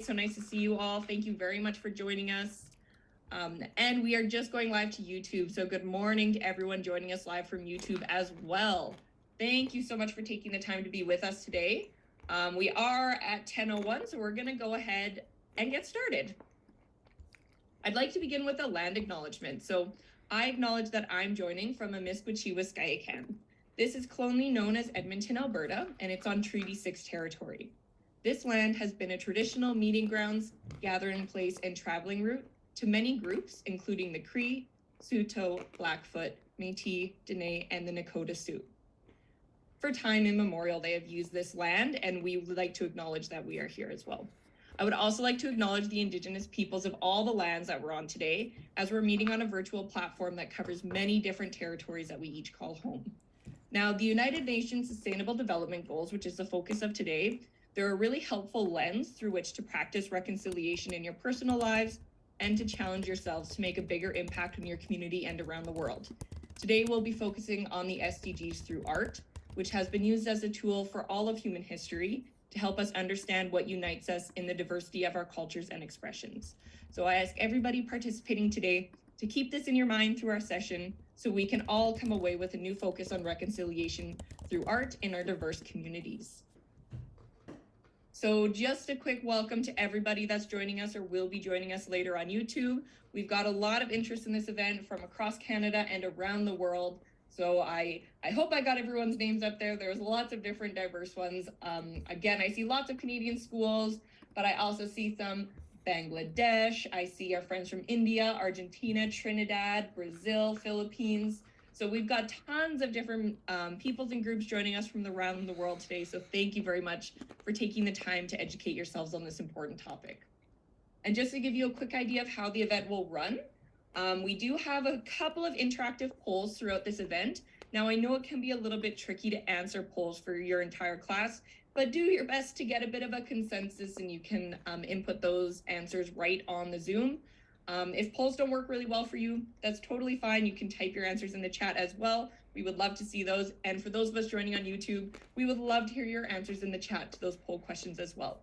So nice to see you all. Thank you very much for joining us. And we are just going live to YouTube. So good morning to everyone joining us live from YouTube as well. Thank you so much for taking the time to be with us today. We are at 10:01, so we're gonna go ahead and get started. I'd like to begin with a land acknowledgement. So I acknowledge that I'm joining from Amiskwaciwa, This is colonially known as Edmonton, Alberta, and it's on Treaty 6 territory. This land has been a traditional meeting grounds, gathering place, and traveling route to many groups, including the Cree, Saulteaux, Blackfoot, Métis, Dene, and the Nakota Sioux. For time immemorial, they have used this land, and we would like to acknowledge that we are here as well. I would also like to acknowledge the Indigenous peoples of all the lands that we're on today, as we're meeting on a virtual platform that covers many different territories that we each call home. Now, the United Nations Sustainable Development Goals, which is the focus of today, they're a really helpful lens through which to practice reconciliation in your personal lives and to challenge yourselves to make a bigger impact in your community and around the world. Today, we'll be focusing on the SDGs through art, which has been used as a tool for all of human history to help us understand what unites us in the diversity of our cultures and expressions. So I ask everybody participating today to keep this in your mind through our session so we can all come away with a new focus on reconciliation through art in our diverse communities. So just a quick welcome to everybody that's joining us or will be joining us later on YouTube. We've got a lot of interest in this event from across Canada and around the world. So I hope I got everyone's names up there. There's lots of different diverse ones. Again, I see lots of Canadian schools, but I also see some Bangladesh. I see our friends from India, Argentina, Trinidad, Brazil, Philippines. So we've got tons of different peoples and groups joining us from around the world today. So thank you very much for taking the time to educate yourselves on this important topic. And just to give you a quick idea of how the event will run, we do have a couple of interactive polls throughout this event. Now, I know it can be a little bit tricky to answer polls for your entire class, but do your best to get a bit of a consensus and you can input those answers right on the Zoom. If polls don't work really well for you, that's totally fine. You can type your answers in the chat as well. We would love to see those. And for those of us joining on YouTube, we would love to hear your answers in the chat to those poll questions as well.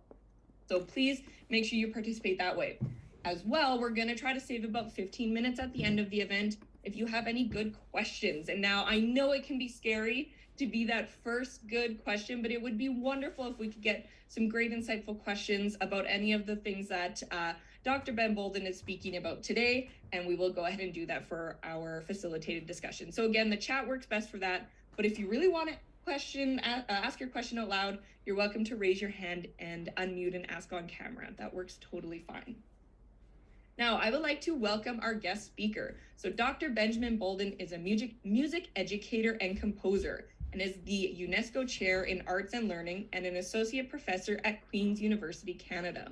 So please make sure you participate that way. As well, we're going to try to save about 15 minutes at the end of the event if you have any good questions. And now I know it can be scary to be that first good question, but it would be wonderful if we could get some great insightful questions about any of the things that Dr. Ben Bolden is speaking about today, and we will go ahead and do that for our facilitated discussion. So again, the chat works best for that, but if you really want to ask your question out loud, you're welcome to raise your hand and unmute and ask on camera. That works totally fine. Now, I would like to welcome our guest speaker. So Dr. Benjamin Bolden is a music educator and composer and is the UNESCO Chair in Arts and Learning and an associate professor at Queen's University, Canada.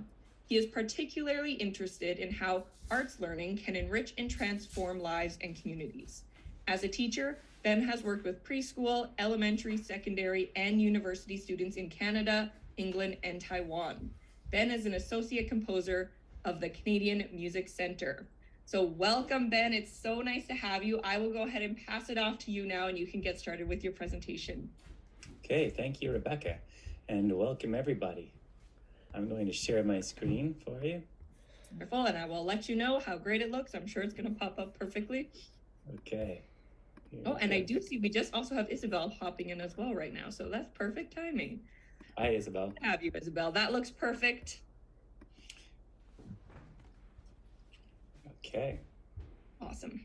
He is particularly interested in how arts learning can enrich and transform lives and communities. As a teacher, Ben has worked with preschool, elementary, secondary, and university students in Canada, England, and Taiwan. Ben is an associate composer of the Canadian Music Center. So welcome, Ben. It's so nice to have you. I will go ahead and pass it off to you now and you can get started with your presentation. Okay, thank you, Rebecca, and welcome everybody. I'm going to share my screen for you. Wonderful, and I will let you know how great it looks. I'm sure it's going to pop up perfectly. Okay. Oh, and I do see we just also have Isabel popping in as well right now, so that's perfect timing. Hi, Isabel. Good to have you, Isabel. That looks perfect. Okay. Awesome.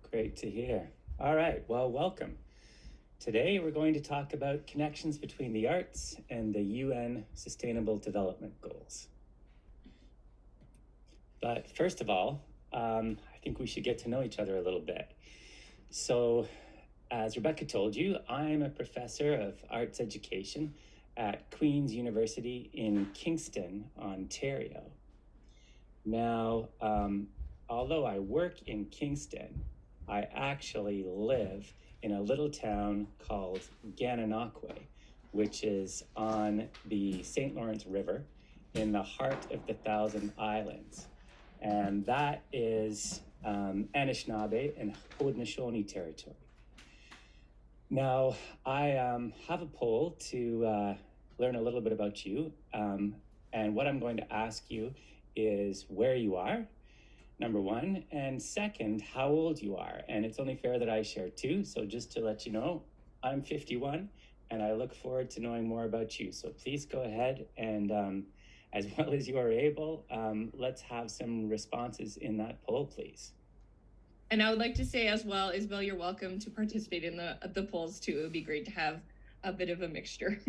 Great to hear. All right, well, welcome. Today, we're going to talk about connections between the arts and the UN Sustainable Development Goals. But first of all, I think we should get to know each other a little bit. So, as Rebecca told you, I'm a professor of arts education at Queen's University in Kingston, Ontario. Now, although I work in Kingston, I actually live in a little town called Gananoque, which is on the St. Lawrence River in the heart of the Thousand Islands. And that is Anishinaabe and Haudenosaunee territory. Now, I have a poll to learn a little bit about you. And what I'm going to ask you is where you are, number one, and second, how old you are. And it's only fair that I share too. So just to let you know, I'm 51 and I look forward to knowing more about you. So please go ahead and as well as you are able, let's have some responses in that poll, please. And I would like to say as well, Isabel, you're welcome to participate in the polls too. It would be great to have a bit of a mixture.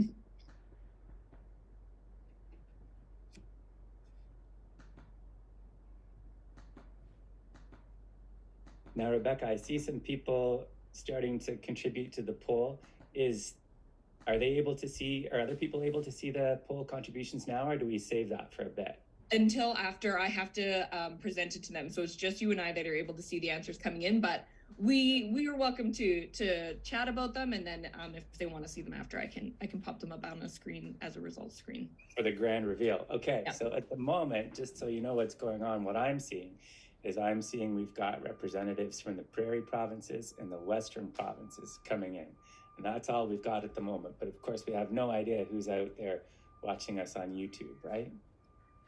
Now, Rebecca, I see some people starting to contribute to the poll. Are other people able to see the poll contributions now, or do we save that for a bit? Until after I have to present it to them. So it's just you and I that are able to see the answers coming in, but we are welcome to chat about them, and then if they want to see them after, I can pop them up on a screen as a results screen. For the grand reveal. Okay, Yeah. So at the moment, just so you know what's going on, what I'm seeing we've got representatives from the Prairie provinces and the Western provinces coming in. And that's all we've got at the moment. But of course, we have no idea who's out there watching us on YouTube, right?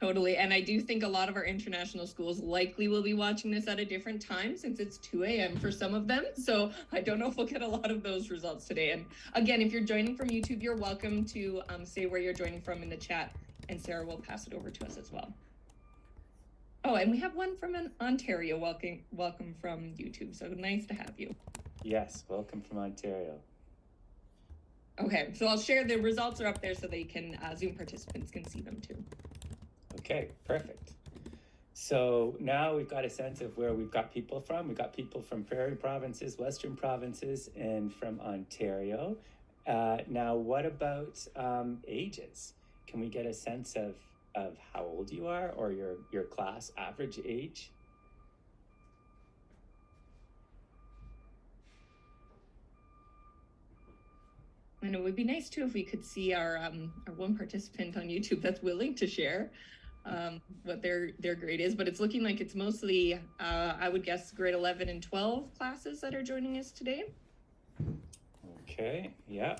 Totally. And I do think a lot of our international schools likely will be watching this at a different time since it's 2 a.m. for some of them. So I don't know if we'll get a lot of those results today. And again, if you're joining from YouTube, you're welcome to say where you're joining from in the chat, and Sarah will pass it over to us as well. Oh, and we have one from Ontario. Welcome from YouTube. So nice to have you. Yes, welcome from Ontario. Okay, so I'll share the results are up there so they can Zoom participants can see them too. Okay, perfect. So now we've got a sense of where we've got people from. We've got people from Prairie provinces, Western provinces, and from Ontario. Now, what about ages? Can we get a sense of how old you are, or your class average age? And it would be nice too if we could see our one participant on YouTube that's willing to share what their grade is, but it's looking like it's mostly I would guess grade 11 and 12 classes that are joining us today. Okay, yeah.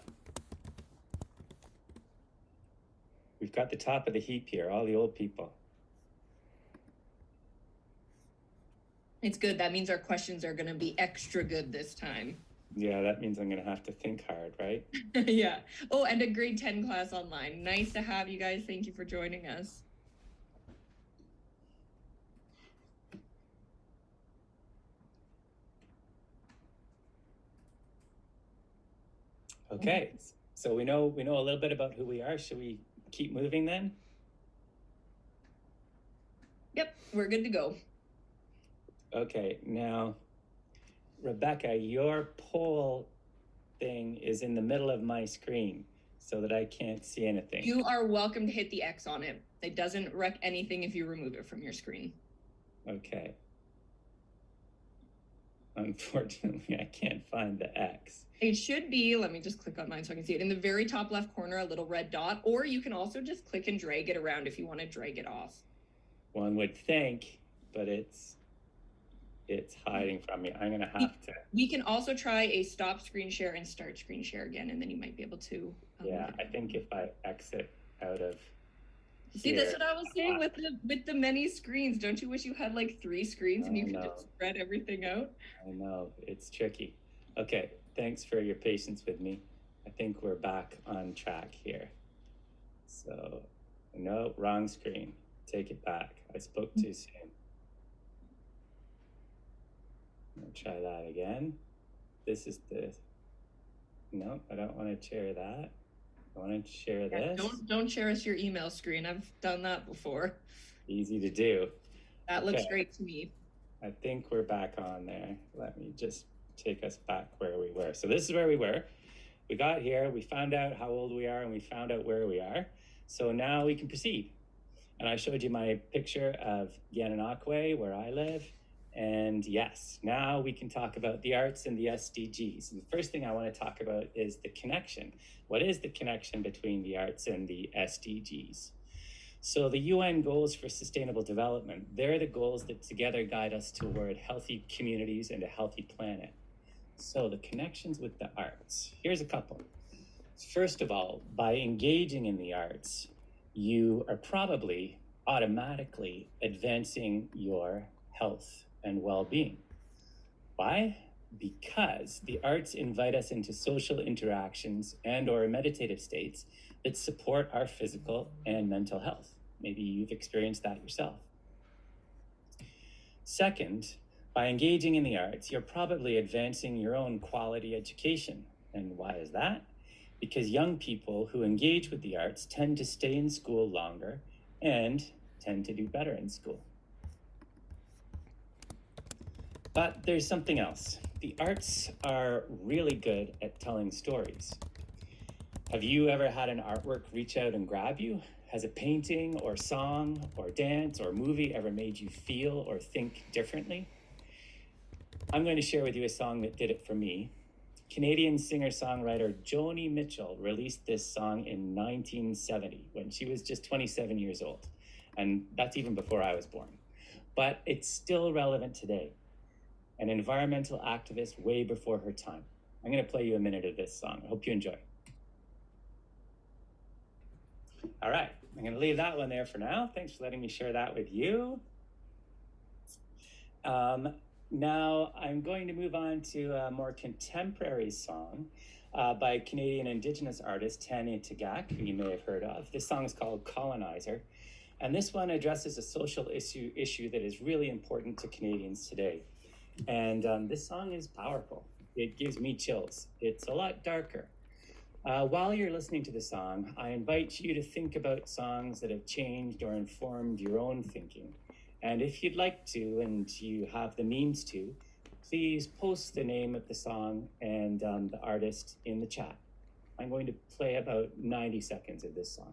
We've got the top of the heap here, all the old people. It's good. That means our questions are going to be extra good this time. Yeah, that means I'm going to have to think hard, right? Yeah. Oh, and a grade 10 class online. Nice to have you guys. Thank you for joining us. Okay, so we know a little bit about who we are. Should we keep moving then? Yep, we're good to go. Okay, now, Rebecca, your poll thing is in the middle of my screen so that I can't see anything. You are welcome to hit the X on it. It doesn't wreck anything if you remove it from your screen. Okay. Unfortunately, I can't find the X. It should be, let me just click on mine so I can see it, in the very top left corner, a little red dot, or you can also just click and drag it around if you want to drag it off. One would think, but it's hiding from me. I'm going to have to. We can also try a stop screen share and start screen share again, and then you might be able to. Yeah, I think if I exit out of See, here, that's what I was saying with the many screens. Don't you wish you had like 3 screens and you could just spread everything out? I know, it's tricky. Okay, thanks for your patience with me. I think we're back on track here. So, no, wrong screen. Take it back. I spoke too soon. I'll try that again. This is the. No, I don't want to share that. I want to share this. Don't share us your email screen. I've done that before. Easy to do. That looks great to me. I think we're back on there. Let me just take us back where we were. So this is where we were. We got here, we found out how old we are, and we found out where we are. So now we can proceed. And I showed you my picture of Gananoque, where I live. And yes, now we can talk about the arts and the SDGs. And the first thing I want to talk about is the connection. What is the connection between the arts and the SDGs? So the UN goals for sustainable development, they're the goals that together guide us toward healthy communities and a healthy planet. So the connections with the arts, here's a couple. First of all, by engaging in the arts, you are probably automatically advancing your health and well-being. Why? Because the arts invite us into social interactions and or meditative states that support our physical and mental health. Maybe you've experienced that yourself. Second, by engaging in the arts, you're probably advancing your own quality education. And why is that? Because young people who engage with the arts tend to stay in school longer and tend to do better in school. But there's something else. The arts are really good at telling stories. Have you ever had an artwork reach out and grab you? Has a painting or song or dance or movie ever made you feel or think differently? I'm going to share with you a song that did it for me. Canadian singer-songwriter Joni Mitchell released this song in 1970 when she was just 27 years old. And that's even before I was born. But it's still relevant today. An environmental activist way before her time. I'm going to play you a minute of this song. I hope you enjoy. All right, I'm going to leave that one there for now. Thanks for letting me share that with you. Now I'm going to move on to a more contemporary song by Canadian Indigenous artist Tanya Tagaq, who you may have heard of. This song is called Colonizer, and this one addresses a social issue that is really important to Canadians today. And this song is powerful. It gives me chills. It's a lot darker. While you're listening to the song, I invite you to think about songs that have changed or informed your own thinking. And if you'd like to, and you have the means to, please post the name of the song and the artist in the chat. I'm going to play about 90 seconds of this song.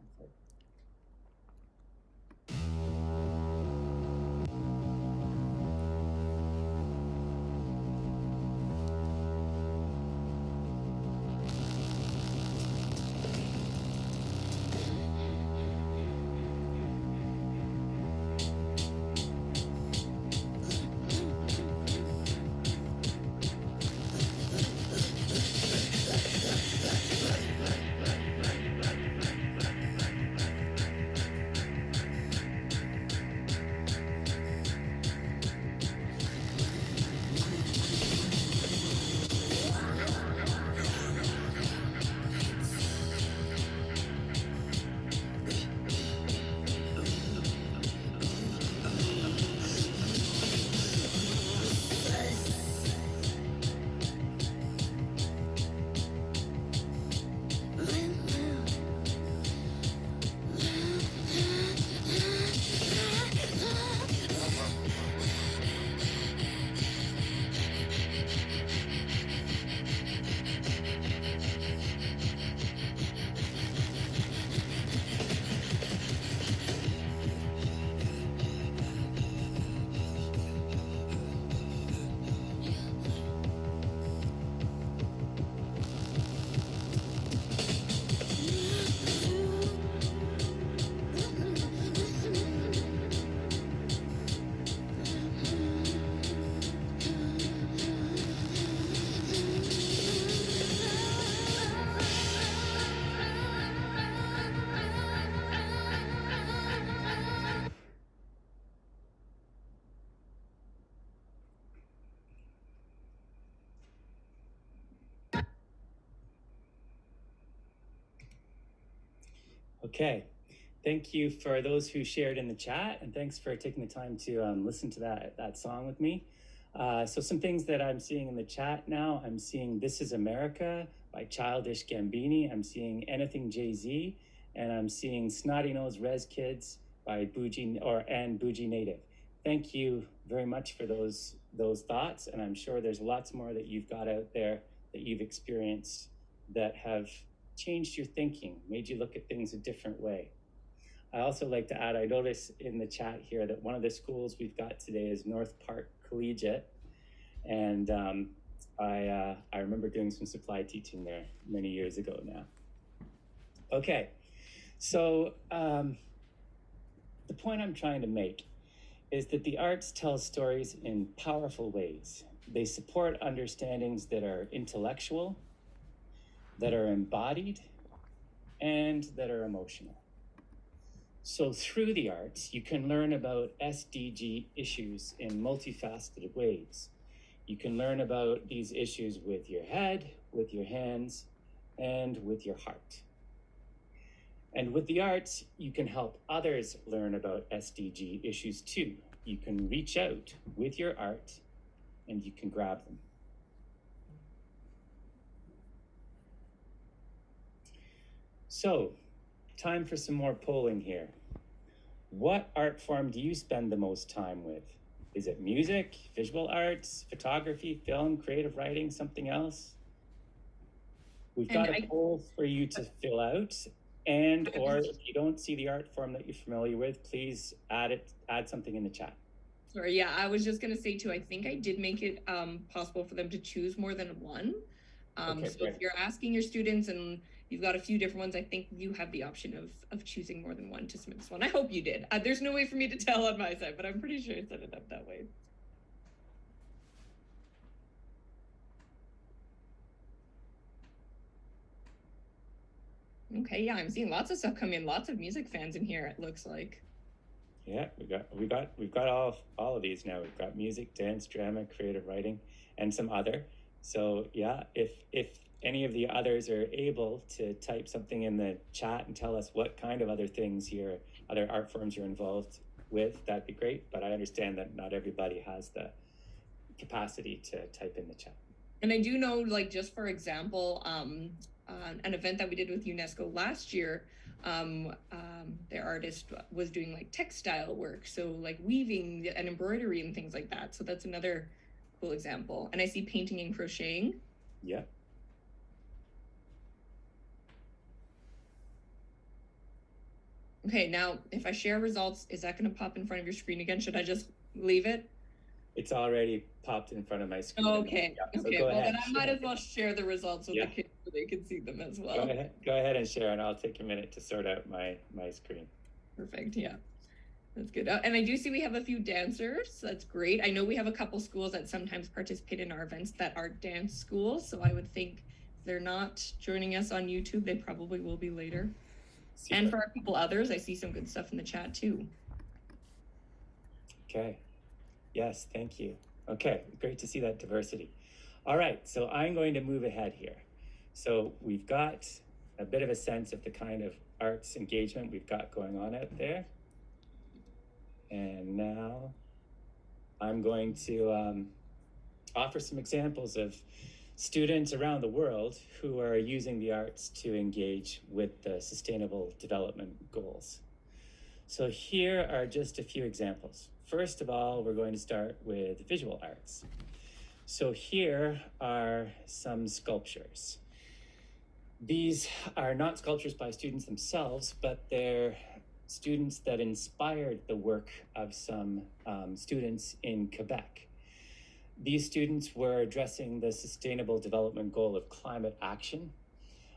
Okay, thank you for those who shared in the chat, and thanks for taking the time to listen to that song with me. So some things that I'm seeing in the chat now, I'm seeing This Is America by Childish Gambini, I'm seeing Anything Jay-Z, and I'm seeing Snotty Nose Rez Kids by Bougie Native. Thank you very much for those thoughts, and I'm sure there's lots more that you've got out there that you've experienced that have changed your thinking, made you look at things a different way. I also like to add, I notice in the chat here that one of the schools we've got today is North Park Collegiate. And I remember doing some supply teaching there many years ago now. Okay, so the point I'm trying to make is that the arts tell stories in powerful ways. They support understandings that are intellectual, that are embodied, and that are emotional. So through the arts, you can learn about SDG issues in multifaceted ways. You can learn about these issues with your head, with your hands, and with your heart. And with the arts, you can help others learn about SDG issues too. You can reach out with your art and you can grab them. So, time for some more polling here. What art form do you spend the most time with? Is it music, visual arts, photography, film, creative writing, something else? We've got a poll for you to fill out, and or if you don't see the art form that you're familiar with, please add something in the chat. Sorry, yeah, I was just gonna say too, I think I did make it possible for them to choose more than one. Okay, so if you're asking your students and you've got a few different ones, I think you have the option of choosing more than one to submit this one. I hope you did. There's no way for me to tell on my side, but I'm pretty sure I set it up that way. Okay, yeah, I'm seeing lots of stuff come in, lots of music fans in here, it looks like. Yeah, we've got all of these now. We've got music, dance, drama, creative writing, and some other. So yeah, if any of the others are able to type something in the chat and tell us what kind of other things other art forms you're involved with, that'd be great. But I understand that not everybody has the capacity to type in the chat. And I do know, like, just for example, an event that we did with UNESCO last year, their artist was doing like textile work, so like weaving and embroidery and things like that. So that's another cool example. And I see painting and crocheting. Yeah. Okay, now if I share results, is that going to pop in front of your screen again? Should I just leave it? It's already popped in front of my screen. Okay. Yeah. Okay. So well, then I might as well share the results with the kids so they can see them as well. Go ahead and share, and I'll take a minute to sort out my screen. Perfect. Yeah. That's good. And I do see we have a few dancers. That's great. I know we have a couple schools that sometimes participate in our events that are dance schools. So I would think if they're not joining us on YouTube, they probably will be later. Super. And for a couple others, I see some good stuff in the chat too. Okay. Yes, thank you. Okay, great to see that diversity. All right, so I'm going to move ahead here. So we've got a bit of a sense of the kind of arts engagement we've got going on out there. And now I'm going to offer some examples of students around the world who are using the arts to engage with the Sustainable Development Goals. So here are just a few examples. First of all, we're going to start with visual arts. So here are some sculptures. These are not sculptures by students themselves, but they're students that inspired the work of some students in Quebec. These students were addressing the Sustainable Development Goal of climate action,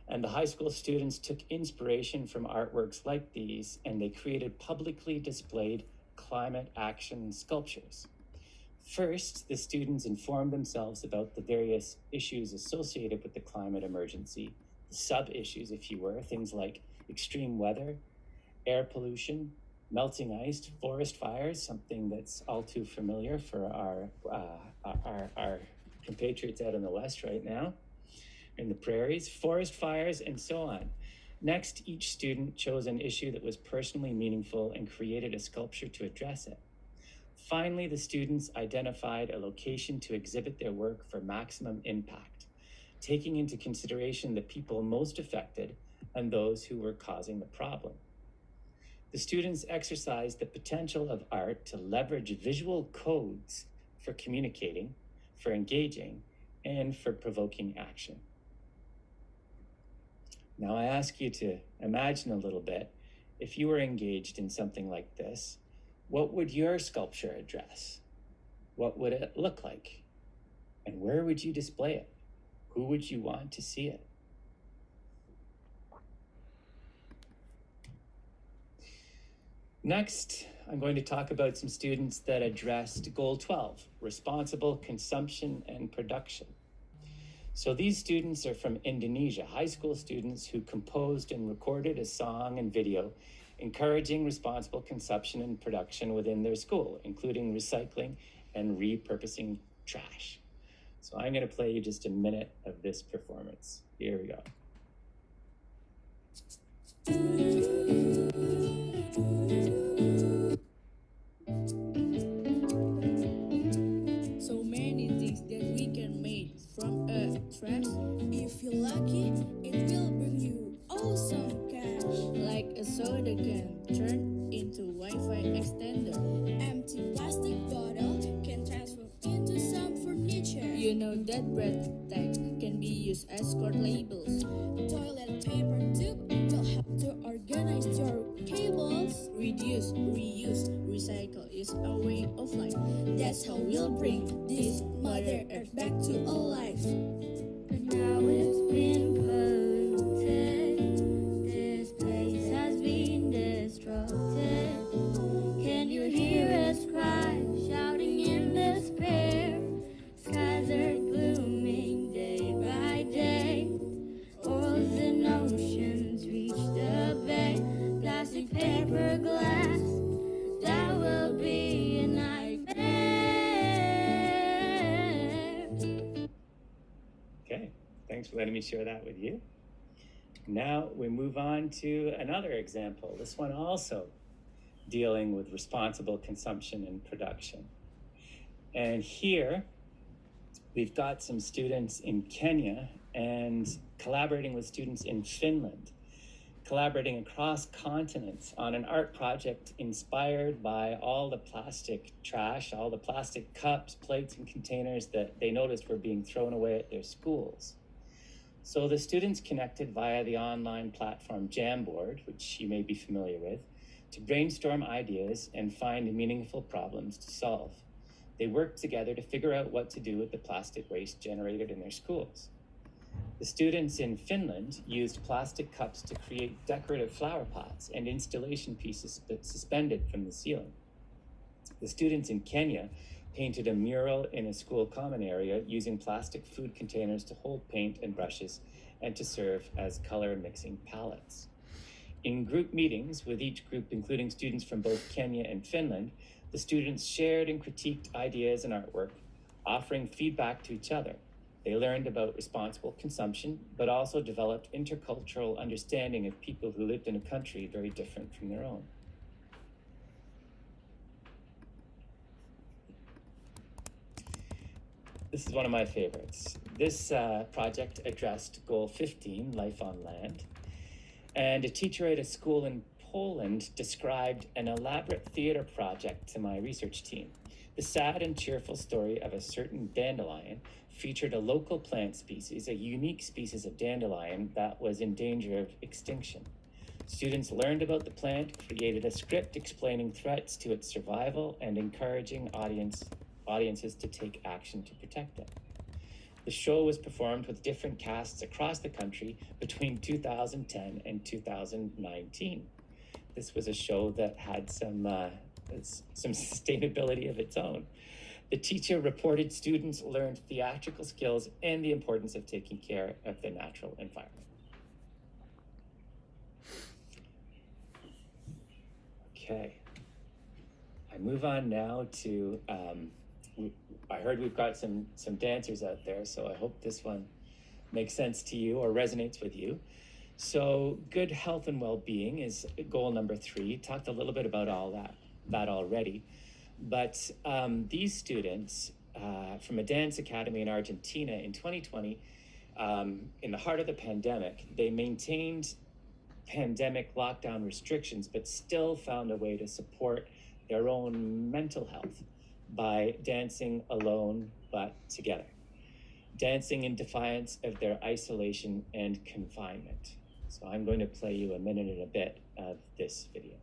and the high school students took inspiration from artworks like these, and they created publicly displayed climate action sculptures. First, the students informed themselves about the various issues associated with the climate emergency, the sub-issues, if you were, things like extreme weather, air pollution, melting ice, forest fires, something that's all too familiar for our compatriots out in the West right now, in the prairies, forest fires, and so on. Next, each student chose an issue that was personally meaningful and created a sculpture to address it. Finally, the students identified a location to exhibit their work for maximum impact, taking into consideration the people most affected and those who were causing the problem. The students exercised the potential of art to leverage visual codes for communicating, for engaging, and for provoking action. Now I ask you to imagine a little bit, if you were engaged in something like this, what would your sculpture address? What would it look like? And where would you display it? Who would you want to see it? Next, I'm going to talk about some students that addressed Goal 12, responsible consumption and production. So these students are from Indonesia, high school students who composed and recorded a song and video encouraging responsible consumption and production within their school, including recycling and repurposing trash. So I'm going to play you just a minute of this performance. Here we go. So many things that we can make from trash. If you're lucky, it will bring you awesome cash. Like a soda can turn into Wi-Fi extender. Empty plastic bottle can transform into some furniture. You know that bread tag can be used as cord labels. Toilet paper tube will help to organize your cables. Reduce, reuse, recycle is a way of life. That's how we'll bring this Mother Earth back to alive. But now it's been polluted. This place has been destructed. Can you hear us cry, shouting in despair? Skies are glooming day by day. Oils and oceans reach the bay. Plastic, paper, glass, that will be a nightmare. Okay, thanks for letting me share that with you. Now we move on to another example, this one also dealing with responsible consumption and production. And here we've got some students in Kenya and collaborating with students in Finland, collaborating across continents on an art project inspired by all the plastic trash, all the plastic cups, plates, and containers that they noticed were being thrown away at their schools. So the students connected via the online platform Jamboard, which you may be familiar with, to brainstorm ideas and find meaningful problems to solve. They worked together to figure out what to do with the plastic waste generated in their schools. The students in Finland used plastic cups to create decorative flower pots and installation pieces suspended from the ceiling. The students in Kenya painted a mural in a school common area using plastic food containers to hold paint and brushes and to serve as color mixing palettes. In group meetings with each group, including students from both Kenya and Finland, the students shared and critiqued ideas and artwork, offering feedback to each other. They learned about responsible consumption, but also developed intercultural understanding of people who lived in a country very different from their own. This is one of my favorites. This project addressed Goal 15, Life on Land, and a teacher at a school in Poland described an elaborate theater project to my research team. The sad and cheerful story of a certain dandelion featured a local plant species, a unique species of dandelion that was in danger of extinction. Students learned about the plant, created a script explaining threats to its survival and encouraging audiences to take action to protect it. The show was performed with different casts across the country between 2010 and 2019. This was a show that had some sustainability of its own. The teacher reported students learned theatrical skills and the importance of taking care of the natural environment. Okay, I move on now to, I heard we've got some dancers out there, so I hope this one makes sense to you or resonates with you. So good health and well-being is goal number 3. Talked a little bit about all that already. But these students from a dance academy in Argentina in 2020, in the heart of the pandemic, they maintained pandemic lockdown restrictions, but still found a way to support their own mental health by dancing alone but together, dancing in defiance of their isolation and confinement. So I'm going to play you a minute and a bit of this video.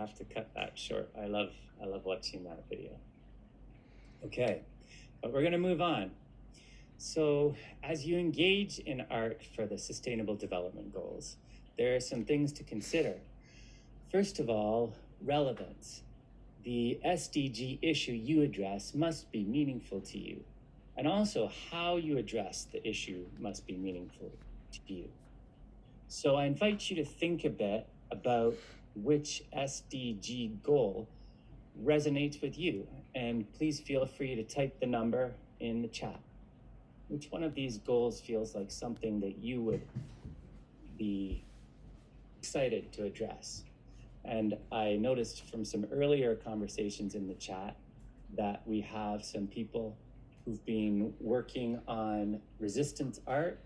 have to cut that short. I love watching that video. Okay, but we're going to move on. So as you engage in art for the Sustainable Development Goals, there are some things to consider. First of all, relevance. The SDG issue you address must be meaningful to you. And also how you address the issue must be meaningful to you. So I invite you to think a bit about which SDG goal resonates with you. And please feel free to type the number in the chat. Which one of these goals feels like something that you would be excited to address? And I noticed from some earlier conversations in the chat that we have some people who've been working on resistance art,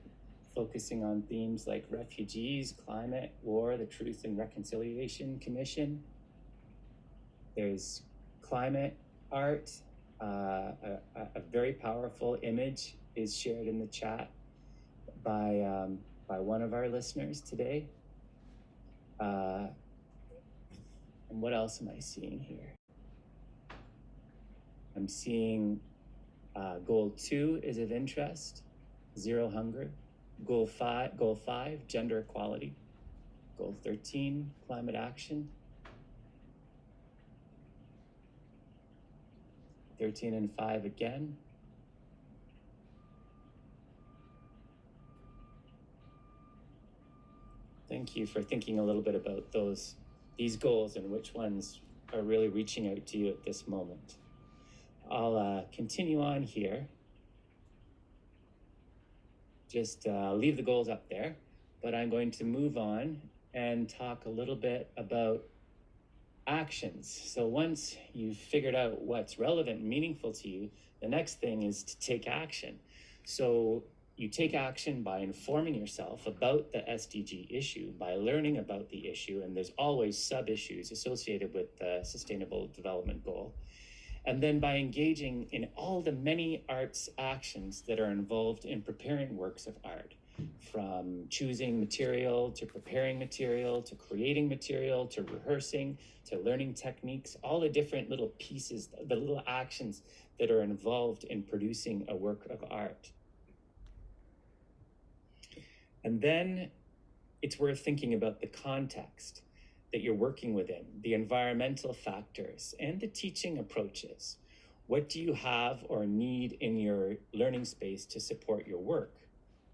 focusing on themes like refugees, climate, war, the Truth and Reconciliation Commission. There's climate art, a very powerful image is shared in the chat by one of our listeners today. And what else am I seeing here? I'm seeing goal 2 is of interest, zero hunger. Goal 5, gender equality. Goal 13, climate action. 13 and 5 again. Thank you for thinking a little bit about these goals and which ones are really reaching out to you at this moment. I'll continue on here. Just leave the goals up there, but I'm going to move on and talk a little bit about actions. So once you've figured out what's relevant and meaningful to you, the next thing is to take action. So you take action by informing yourself about the SDG issue, by learning about the issue, and there's always sub-issues associated with the Sustainable Development Goal. And then by engaging in all the many arts actions that are involved in preparing works of art, from choosing material, to preparing material, to creating material, to rehearsing, to learning techniques, all the different little pieces, the little actions that are involved in producing a work of art. And then it's worth thinking about the context that you're working within, the environmental factors, and the teaching approaches. What do you have or need in your learning space to support your work?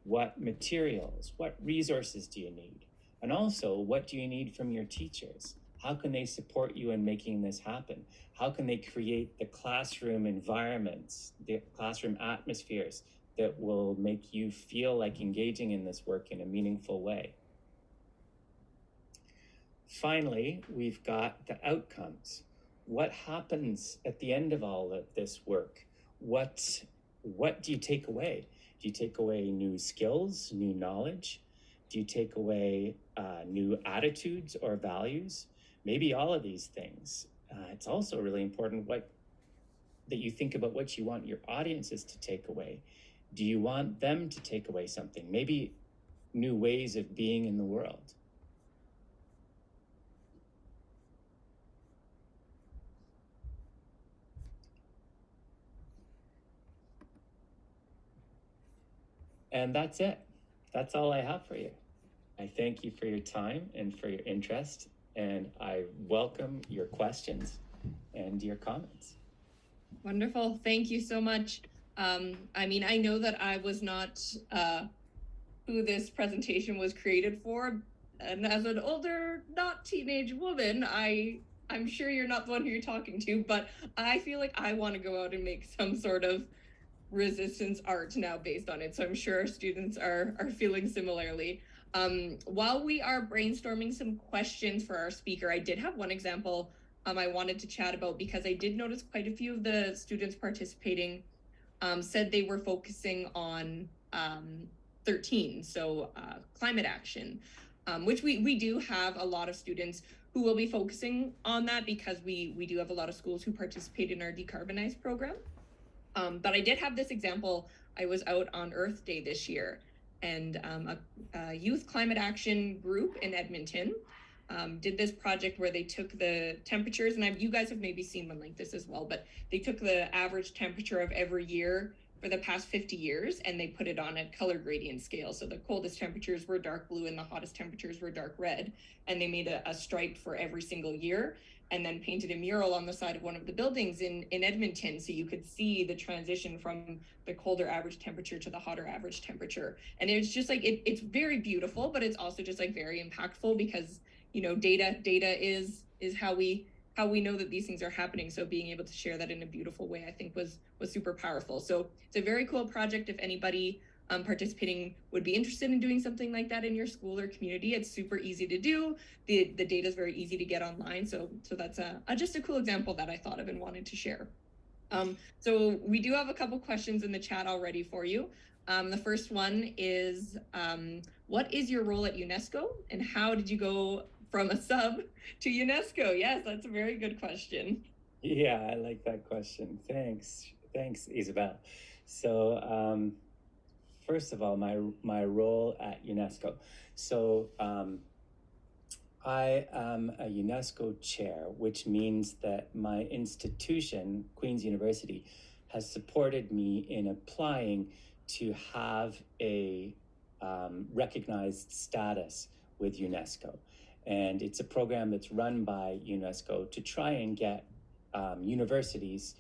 What materials, what resources do you need? And also, what do you need from your teachers? How can they support you in making this happen? How can they create the classroom environments, the classroom atmospheres that will make you feel like engaging in this work in a meaningful way? Finally, we've got the outcomes. What happens at the end of all of this work? What do you take away? Do you take away new skills, new knowledge? Do you take away new attitudes or values? Maybe all of these things. It's also really important that you think about what you want your audiences to take away. Do you want them to take away something? Maybe new ways of being in the world. And that's it. That's all I have for you. I thank you for your time and for your interest, and I welcome your questions and your comments. Wonderful. Thank you so much. I mean, I know that I was not who this presentation was created for. And as an older, not teenage woman, I'm sure you're not the one who you're talking to, but I feel like I want to go out and make some sort of resistance art now based on it. So I'm sure students are feeling similarly. While we are brainstorming some questions for our speaker, I did have one example I wanted to chat about, because I did notice quite a few of the students participating said they were focusing on 13, so climate action, which we do have a lot of students who will be focusing on that, because we do have a lot of schools who participate in our Decarbonize program. But I did have this example. I was out on Earth Day this year, and a youth climate action group in Edmonton did this project where they took the temperatures, and you guys have maybe seen one like this as well, but they took the average temperature of every year for the past 50 years and they put it on a color gradient scale. So the coldest temperatures were dark blue and the hottest temperatures were dark red. And they made a stripe for every single year and then painted a mural on the side of one of the buildings in Edmonton, so you could see the transition from the colder average temperature to the hotter average temperature. And it's just like it's very beautiful, but it's also just like very impactful because, you know, data is how we know that these things are happening. So being able to share that in a beautiful way, I think was super powerful. So it's a very cool project. If anybody participating would be interested in doing something like that in your school or community, it's super easy to do. The data is very easy to get online. So that's just a cool example that I thought of and wanted to share. So we do have a couple questions in the chat already for you. The first one is, what is your role at UNESCO and how did you go from a sub to UNESCO? Yes, that's a very good question. Yeah, I like that question. Thanks, Isabel. So first of all, my role at UNESCO. So I am a UNESCO chair, which means that my institution, Queen's University, has supported me in applying to have a recognized status with UNESCO. And it's a program that's run by UNESCO to try and get universities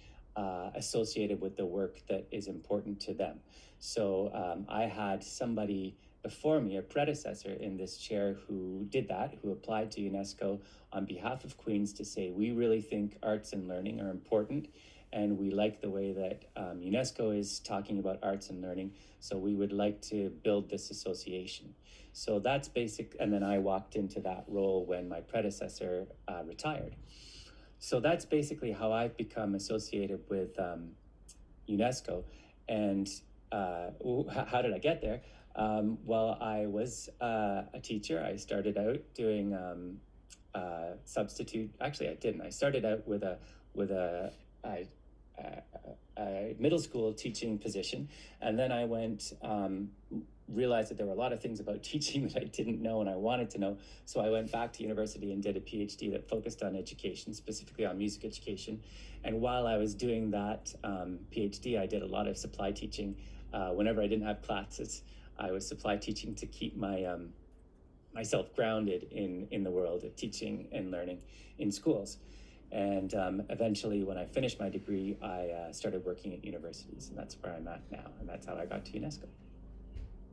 associated with the work that is important to them. So I had somebody before me, a predecessor in this chair, who did that, who applied to UNESCO on behalf of Queen's to say, we really think arts and learning are important, and we like the way that UNESCO is talking about arts and learning, so we would like to build this association. So that's basic, and then I walked into that role when my predecessor retired. So that's basically how I've become associated with UNESCO. And how did I get there? Well, I was a teacher. I started out doing substitute. Actually, I didn't. I started out with a middle school teaching position, and then I went realized that there were a lot of things about teaching that I didn't know and I wanted to know. So I went back to university and did a PhD that focused on education, specifically on music education. And while I was doing that PhD, I did a lot of supply teaching. Whenever I didn't have classes, I was supply teaching to keep my myself grounded in the world of teaching and learning in schools. And eventually, when I finished my degree, I started working at universities, and that's where I'm at now. And that's how I got to UNESCO.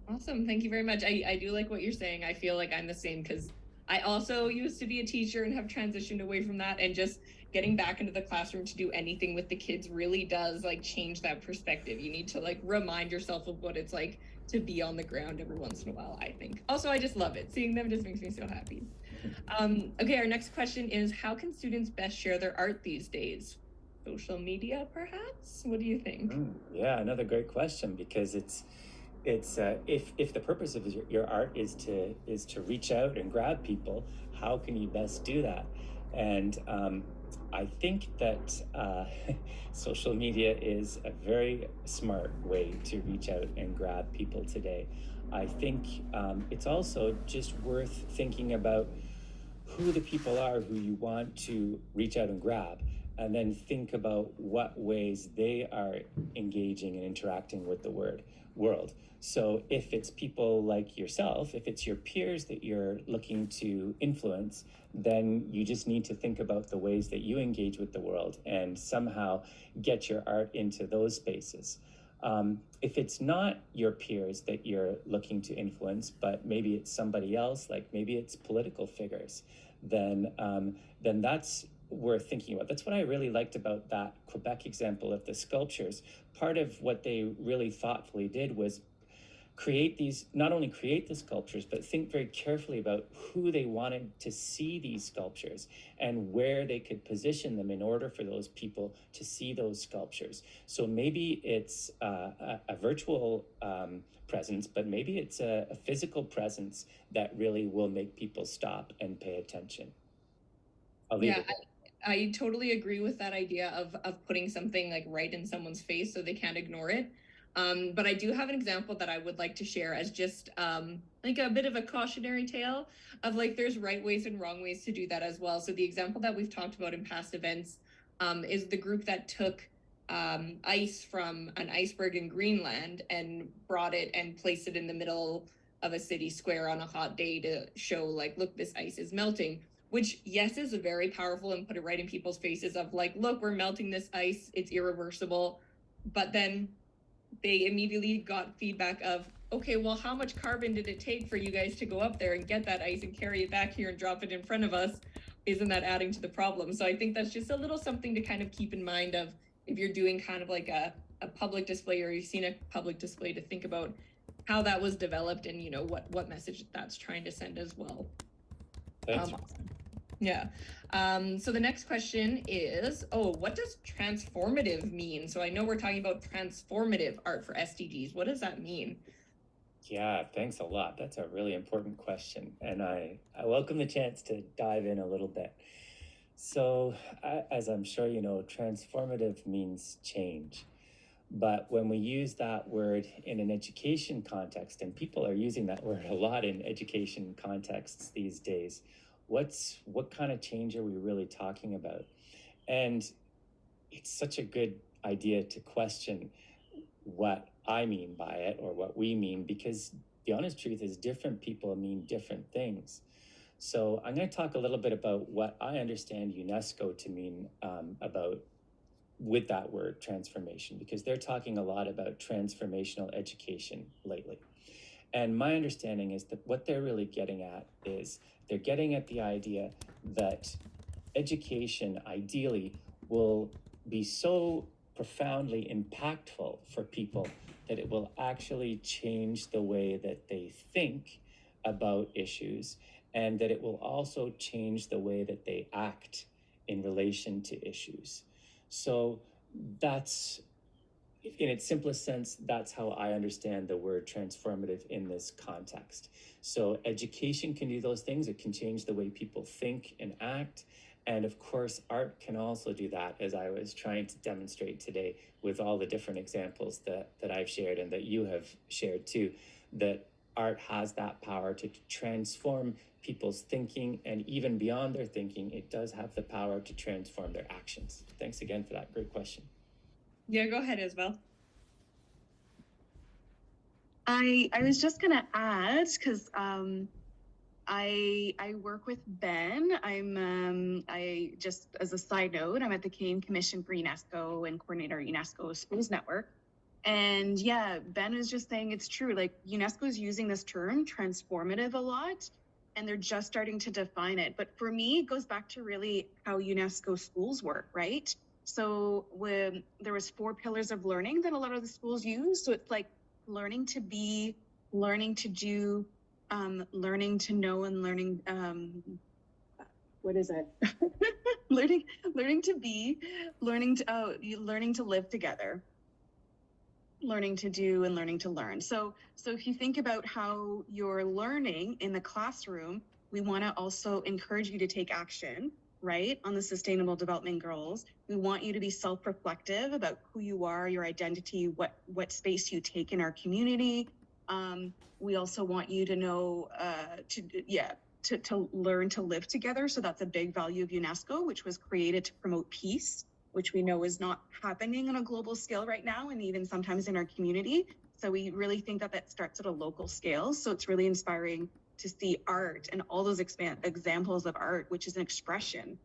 Awesome. Thank you very much. I do like what you're saying. I feel like I'm the same because I also used to be a teacher and have transitioned away from that, and just getting back into the classroom to do anything with the kids really does like change that perspective. You need to like remind yourself of what it's like to be on the ground every once in a while, I think. Also, I just love it. Seeing them just makes me so happy. Okay, our next question is, how can students best share their art these days? Social media, perhaps? What do you think? Yeah, another great question, because it's if the purpose of your art is to reach out and grab people, how can you best do that? And I think that social media is a very smart way to reach out and grab people today. I think it's also just worth thinking about who the people are who you want to reach out and grab, and then think about what ways they are engaging and interacting with the world. So if it's people like yourself, if it's your peers that you're looking to influence, then you just need to think about the ways that you engage with the world and somehow get your art into those spaces. If it's not your peers that you're looking to influence, but maybe it's somebody else, like maybe it's political figures, then that's worth thinking about. That's what I really liked about that Quebec example of the sculptures. Part of what they really thoughtfully did was not only create the sculptures, but think very carefully about who they wanted to see these sculptures and where they could position them in order for those people to see those sculptures. So maybe it's a virtual presence, but maybe it's a physical presence that really will make people stop and pay attention. I totally agree with that idea of putting something like right in someone's face so they can't ignore it. But I do have an example that I would like to share as just like a bit of a cautionary tale of like there's right ways and wrong ways to do that as well. So the example that we've talked about in past events is the group that took ice from an iceberg in Greenland and brought it and placed it in the middle of a city square on a hot day to show like, look, this ice is melting. Which, yes, is very powerful and put it right in people's faces of like, look, we're melting this ice, it's irreversible. But then they immediately got feedback of, okay, well, how much carbon did it take for you guys to go up there and get that ice and carry it back here and drop it in front of us? Isn't that adding to the problem? So I think that's just a little something to kind of keep in mind of if you're doing kind of like a public display or you've seen a public display, to think about how that was developed and, you know, what message that's trying to send as well. Thanks. Yeah. So the next question is, what does transformative mean? So I know we're talking about transformative art for SDGs. What does that mean? Yeah, thanks a lot. That's a really important question. And I welcome the chance to dive in a little bit. So as I'm sure you know, transformative means change. But when we use that word in an education context, and people are using that word a lot in education contexts these days, what kind of change are we really talking about? And it's such a good idea to question what I mean by it or what we mean, because the honest truth is different people mean different things. So I'm going to talk a little bit about what I understand UNESCO to mean about with that word transformation, because they're talking a lot about transformational education lately. And my understanding is that what they're really getting at is they're getting at the idea that education ideally will be so profoundly impactful for people that it will actually change the way that they think about issues, and that it will also change the way that they act in relation to issues. So that's, in its simplest sense, that's how I understand the word transformative in this context. So education can do those things. It can change the way people think and act. And of course, art can also do that, as I was trying to demonstrate today with all the different examples that I've shared and that you have shared too, that art has that power to transform people's thinking, and even beyond their thinking, it does have the power to transform their actions. Thanks again for that great question. Yeah, go ahead, Isabel. I was just gonna add, because I work with Ben. I just, as a side note, I'm at the Canadian Commission for UNESCO and coordinate our UNESCO Schools Network. And yeah, Ben was just saying it's true. Like UNESCO is using this term transformative a lot, and they're just starting to define it. But for me, it goes back to really how UNESCO schools work, right? So when there was 4 pillars of learning that a lot of the schools use. So it's like learning to be, learning to do, learning to know, and learning, what is it? learning to be, learning to live together, learning to do, and learning to learn. So if you think about how you're learning in the classroom, we want to also encourage you to take action, right, on the Sustainable Development Goals. We want you to be self-reflective about who you are, your identity, what space you take in our community. We also want you to know, to learn to live together. So that's a big value of UNESCO, which was created to promote peace, which we know is not happening on a global scale right now, and even sometimes in our community. So we really think that starts at a local scale. So it's really inspiring to see art and all those examples of art, which is an expression,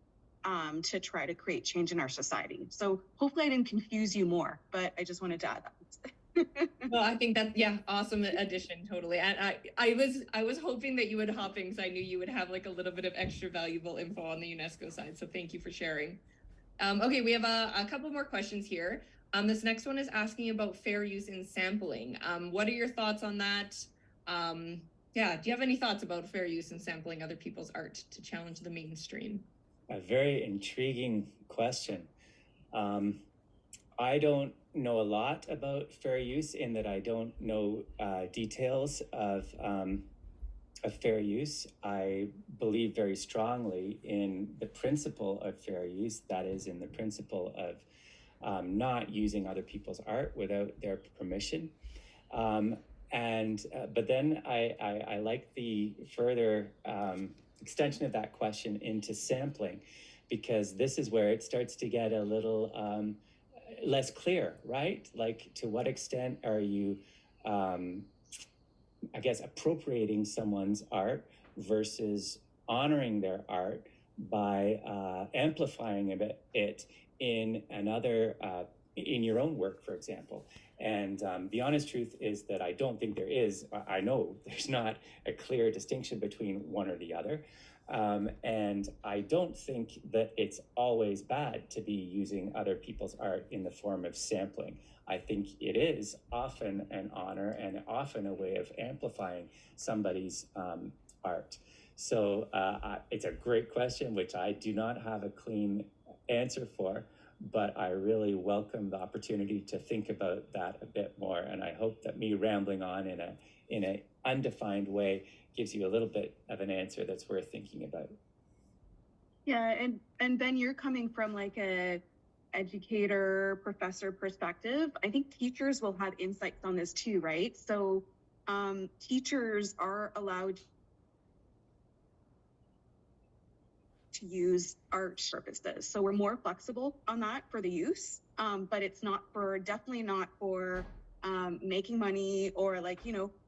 to try to create change in our society. So hopefully I didn't confuse you more, but I just wanted to add that. Well, I think that's, yeah, awesome addition, totally. And I was hoping that you would hop in because I knew you would have like a little bit of extra valuable info on the UNESCO side. So thank you for sharing. Okay, we have a couple more questions here. This next one is asking about fair use in sampling. What are your thoughts on that? Yeah, do you have any thoughts about fair use in sampling other people's art to challenge the mainstream? A very intriguing question. I don't know a lot about fair use, in that I don't know details of fair use. I believe very strongly in the principle of fair use, that is, in the principle of not using other people's art without their permission. But then I like the further extension of that question into sampling, because this is where it starts to get a little less clear, right? Like, to what extent are you, I guess, appropriating someone's art versus honoring their art by amplifying it in another, in your own work, for example. And the honest truth is that I don't think there is, I know there's not a clear distinction between one or the other. And I don't think that it's always bad to be using other people's art in the form of sampling. I think it is often an honor and often a way of amplifying somebody's art. So it's a great question, which I do not have a clean answer for, but I really welcome the opportunity to think about that a bit more. And I hope that me rambling on in an undefined way gives you a little bit of an answer that's worth thinking about. Yeah, and Ben, you're coming from like a educator, professor perspective. I think teachers will have insights on this too, right? So teachers are allowed to use art purposes. So we're more flexible on that for the use, but it's definitely not for making money or like,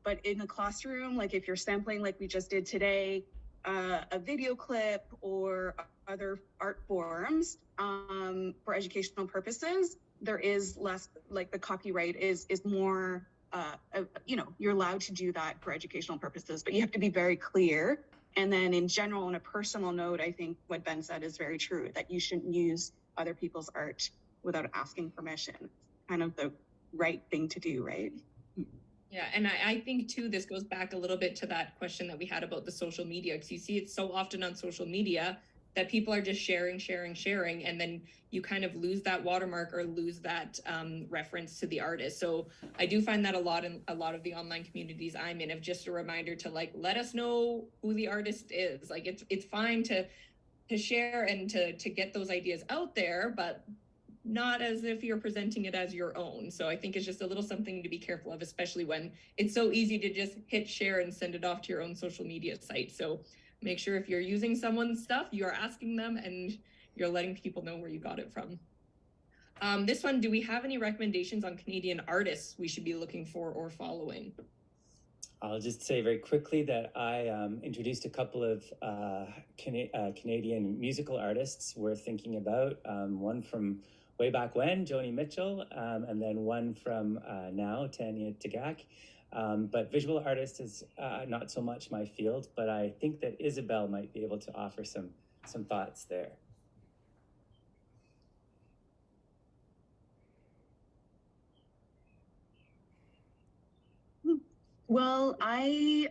but in the classroom, like if you're sampling like we just did today, a video clip or other art forms for educational purposes, there is less, like the copyright is more, you're allowed to do that for educational purposes, but you have to be very clear. And then in general, on a personal note, I think what Ben said is very true, that you shouldn't use other people's art without asking permission. Kind of the right thing to do, right? Yeah, and I think too, this goes back a little bit to that question that we had about the social media, because you see it so often on social media that people are just sharing, and then you kind of lose that watermark or lose that reference to the artist. So I do find that a lot in a lot of the online communities I'm in, of just a reminder to like, let us know who the artist is. Like it's fine to share and to get those ideas out there, but not as if you're presenting it as your own. So I think it's just a little something to be careful of, especially when it's so easy to just hit share and send it off to your own social media site. So make sure if you're using someone's stuff, you're asking them and you're letting people know where you got it from. This one, do we have any recommendations on Canadian artists we should be looking for or following? I'll just say very quickly that I introduced a couple of Canadian musical artists worth thinking about. One from way back when, Joni Mitchell, and then one from now, Tanya Tagaq. But visual artist is not so much my field, but I think that Isabel might be able to offer some thoughts there. Well, I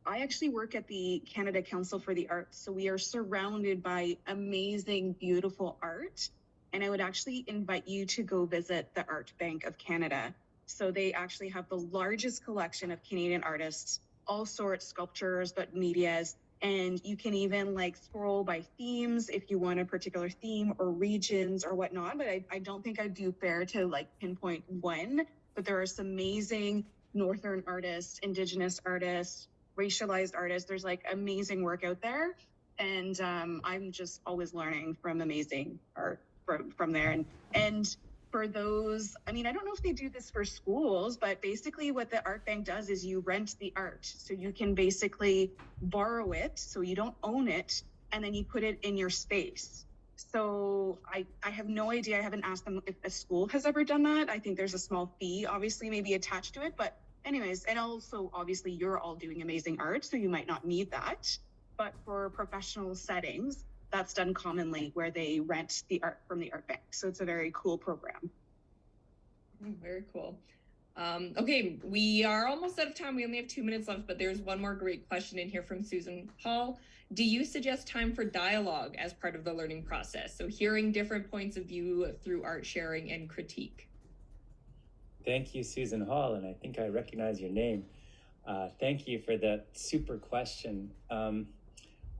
actually work at the Canada Council for the Arts, so we are surrounded by amazing, beautiful art. And I would actually invite you to go visit the Art Bank of Canada. So they actually have the largest collection of Canadian artists, all sorts, sculptures, but medias. And you can even like scroll by themes if you want a particular theme or regions or whatnot. But I don't think I'd do fair to like pinpoint one, but there are some amazing Northern artists, Indigenous artists, racialized artists. There's like amazing work out there. And I'm just always learning from amazing art from there. And for those, I mean, I don't know if they do this for schools, but basically what the Art Bank does is you rent the art. So you can basically borrow it, so you don't own it, and then you put it in your space. So I have no idea. I haven't asked them if a school has ever done that. I think there's a small fee, obviously, maybe attached to it. But anyways, and also, obviously, you're all doing amazing art, so you might not need that. But for professional settings, that's done commonly where they rent the art from the Art Bank. So it's a very cool program. Very cool. Okay, we are almost out of time. We only have 2 minutes left, but there's one more great question in here from Susan Hall. Do you suggest time for dialogue as part of the learning process? So hearing different points of view through art sharing and critique. Thank you, Susan Hall, and I think I recognize your name. Thank you for that super question.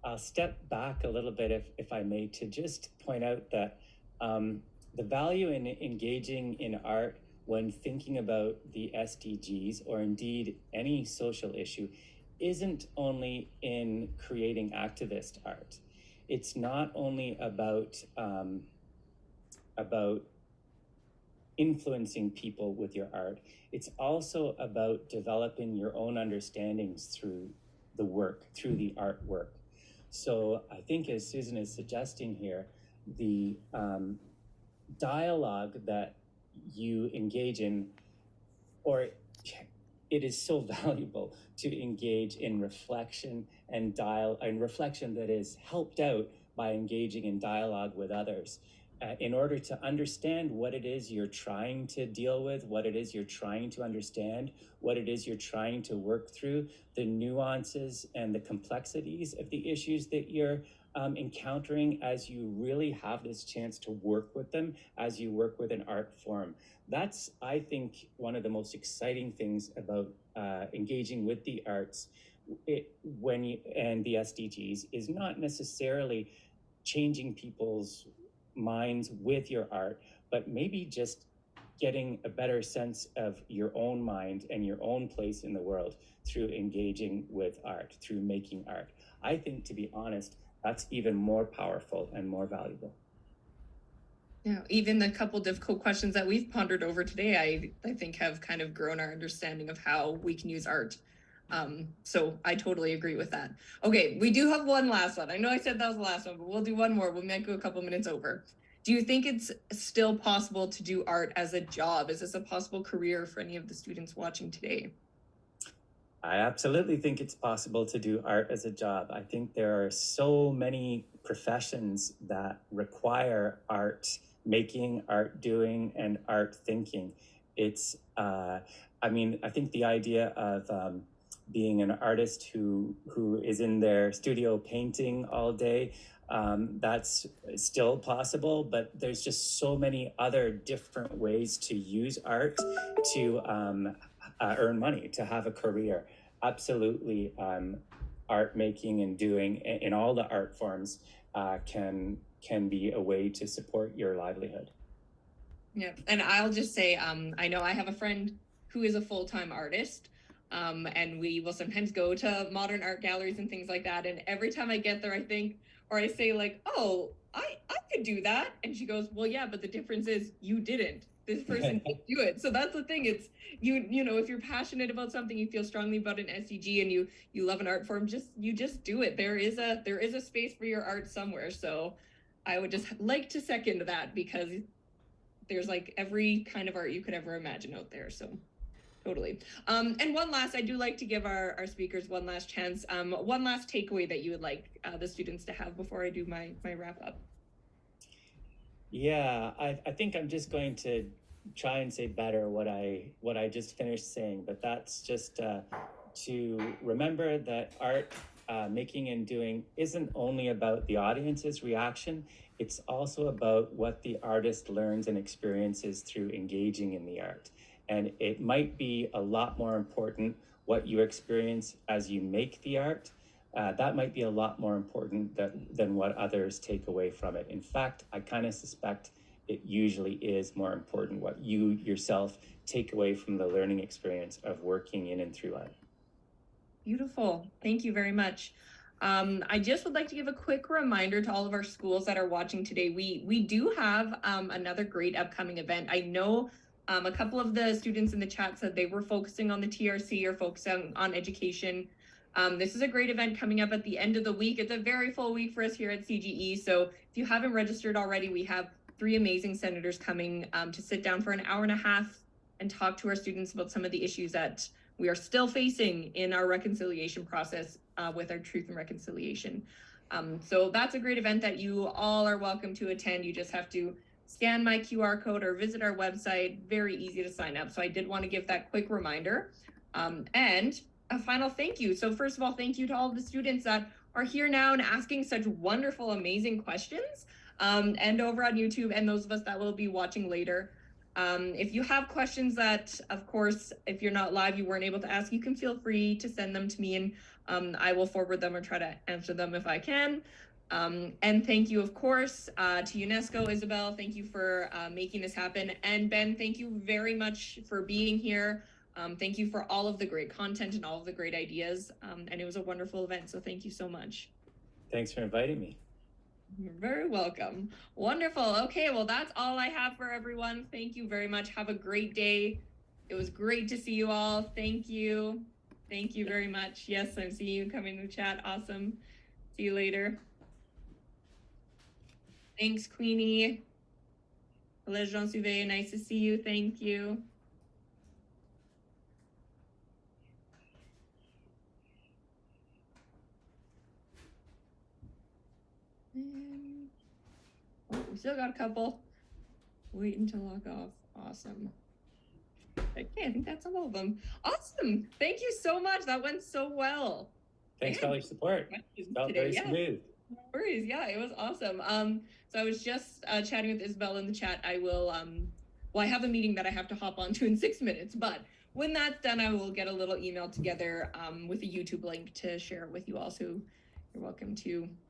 I'll step back a little bit, if I may, to just point out that the value in engaging in art when thinking about the SDGs, or indeed any social issue, isn't only in creating activist art. It's not only about influencing people with your art. It's also about developing your own understandings through the work, through the artwork. So I think, as Susan is suggesting here, the dialogue that you engage in, or it is so valuable to engage in reflection and reflection that is helped out by engaging in dialogue with others, in order to understand what it is you're trying to deal with, what it is you're trying to understand, what it is you're trying to work through, the nuances and the complexities of the issues that you're encountering as you really have this chance to work with them, as you work with an art form. That's, I think, one of the most exciting things about engaging with the arts and the SDGs is not necessarily changing people's minds with your art, but maybe just getting a better sense of your own mind and your own place in the world through engaging with art, through making art. I think, to be honest, that's even more powerful and more valuable. Yeah, even the couple difficult questions that we've pondered over today, I think have kind of grown our understanding of how we can use art. So I totally agree with that. Okay, we do have one last one. I know I said that was the last one, but we'll do one more. We might go a couple minutes over. Do you think it's still possible to do art as a job? Is this a possible career for any of the students watching today? I absolutely think it's possible to do art as a job. I think there are so many professions that require art making, art doing, and art thinking. It's, I think the idea of being an artist who is in their studio painting all day, that's still possible, but there's just so many other different ways to use art to earn money, to have a career. Absolutely, art making and doing in all the art forms can be a way to support your livelihood. Yeah, and I'll just say, I know I have a friend who is a full-time artist, and we will sometimes go to modern art galleries and things like that. And every time I get there, I think, or I say like, oh, I could do that. And she goes, well, yeah, but the difference is you didn't. This person didn't do it. So that's the thing. It's you know, if you're passionate about something, you feel strongly about an SDG, and you love an art form, you just do it. There is a space for your art somewhere. So I would just like to second that, because there's like every kind of art you could ever imagine out there. So totally. And one last, I do like to give our speakers one last chance. One last takeaway that you would like the students to have before I do my wrap up. Yeah, I think I'm just going to try and say better what I just finished saying, but that's just to remember that art making and doing isn't only about the audience's reaction. It's also about what the artist learns and experiences through engaging in the art. And it might be a lot more important what you experience as you make the art. That might be a lot more important than what others take away from it. In fact, I kind of suspect it usually is more important what you yourself take away from the learning experience of working in and through art. Beautiful. Thank you very much. I just would like to give a quick reminder to all of our schools that are watching today. We do have another great upcoming event. I know a couple of the students in the chat said they were focusing on the TRC or focusing on education. This is a great event coming up at the end of the week. It's a very full week for us here at CGE. So if you haven't registered already, we have 3 amazing senators coming to sit down for an hour and a half and talk to our students about some of the issues that we are still facing in our reconciliation process with our Truth and Reconciliation. So that's a great event that you all are welcome to attend. You just have to scan my QR code or visit our website. Very easy to sign up. So I did want to give that quick reminder. And a final thank you. So first of all, thank you to all of the students that are here now and asking such wonderful, amazing questions, and over on YouTube, and those of us that will be watching later. If you have questions that, of course, if you're not live, you weren't able to ask, you can feel free to send them to me, and I will forward them or try to answer them if I can. And thank you, of course, to UNESCO, Isabel. Thank you for making this happen. And Ben, thank you very much for being here. Thank you for all of the great content and all of the great ideas. And it was a wonderful event, so thank you so much. Thanks for inviting me. You're very welcome. Wonderful. Okay, well, that's all I have for everyone. Thank you very much. Have a great day. It was great to see you all. Thank you. Thank you very much. Yes, I'm seeing you coming in the chat. Awesome. See you later. Thanks, Queenie. Hello, Jean Suvé. Nice to see you. Thank you. Oh, we still got a couple. Waiting to log off. Awesome. Okay, I think that's all of them. Awesome. Thank you so much. That went so well. Thanks for all your support. It felt very smooth. No worries. Yeah, it was awesome. So I was just chatting with Isabel in the chat. I will, well, I have a meeting that I have to hop onto in 6 minutes, but when that's done, I will get a little email together with a YouTube link to share it with you all. So you're welcome to